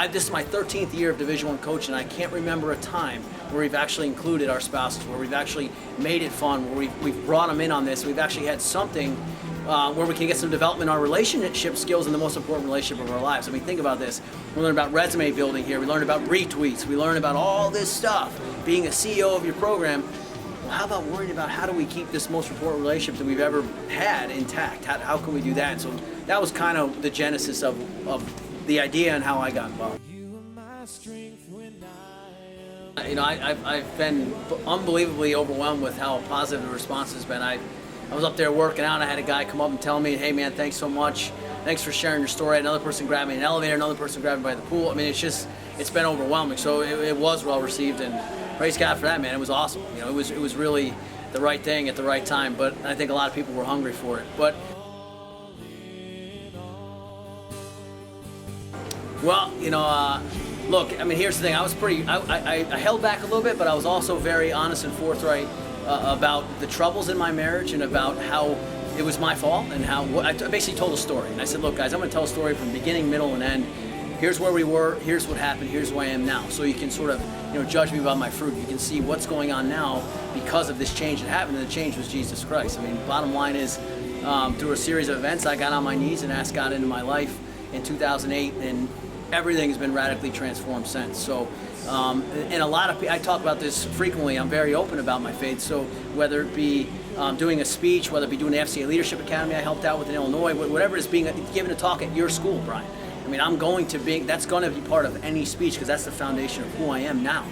This is my 13th year of Division I coaching, and I can't remember a time where we've actually included our spouses, where we've actually made it fun, where we've brought them in on this. We've actually had something where we can get some development in our relationship skills in the most important relationship of our lives. I mean, think about this. We learned about resume building here. We learned about retweets. We learned about all this stuff. Being a CEO of your program. Well, how about worrying about how do we keep this most important relationship that we've ever had intact? How can we do that? And so that was kind of the genesis of the idea and how I got involved. You know, I've been unbelievably overwhelmed with how positive the response has been. I was up there working out, and I had a guy come up and tell me, hey man, thanks so much. Thanks for sharing your story. Another person grabbed me in an elevator, another person grabbed me by the pool. I mean, it's been overwhelming. So it was well received, and praise God for that, man. It was awesome. You know, it was really the right thing at the right time, but I think a lot of people were hungry for it. But well, you know, look, I mean, here's the thing. I held back a little bit, but I was also very honest and forthright about the troubles in my marriage and about how it was my fault and how I basically told a story. And I said, look, guys, I'm going to tell a story from beginning, middle, and end. Here's where we were. Here's what happened. Here's who I am now. So you can sort of, you know, judge me by my fruit. You can see what's going on now because of this change that happened. And the change was Jesus Christ. I mean, bottom line is, through a series of events, I got on my knees and asked God into my life in 2008, and everything has been radically transformed since. So, and a lot of people, I talk about this frequently. I'm very open about my faith. So whether it be doing a speech, whether it be doing the FCA Leadership Academy I helped out with in Illinois, whatever it is, being given a talk at your school, Brian. I mean, that's going to be part of any speech because that's the foundation of who I am now.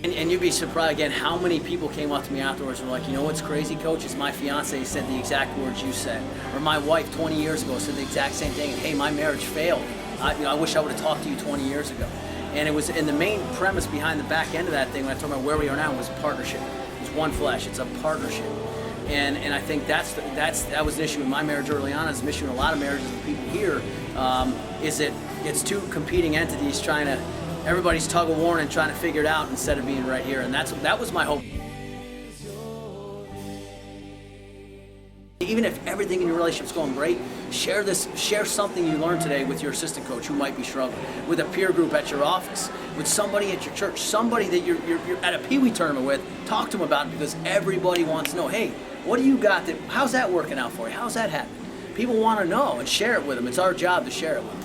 And you'd be surprised, again, how many people came up to me afterwards and were like, you know what's crazy, Coach? Is my fiance said the exact words you said. Or my wife 20 years ago said the exact same thing. And hey, my marriage failed. I wish I would have talked to you 20 years ago. And it was, and the main premise behind the back end of that thing, when I talk about where we are now, was partnership. It's one flesh. It's a partnership. And I think that was an issue in my marriage early on. It's an issue in a lot of marriages with people here. Is that it's two competing entities trying to, everybody's tug of war and trying to figure it out instead of being right here. And that was my hope. Even if everything in your relationship's going great, share something you learned today with your assistant coach who might be struggling, with a peer group at your office, with somebody at your church, somebody that you're at a Pee-wee tournament with. Talk to them about it because everybody wants to know, hey, what do you got? How's that working out for you? How's that happening? People want to know, and share it with them. It's our job to share it with them.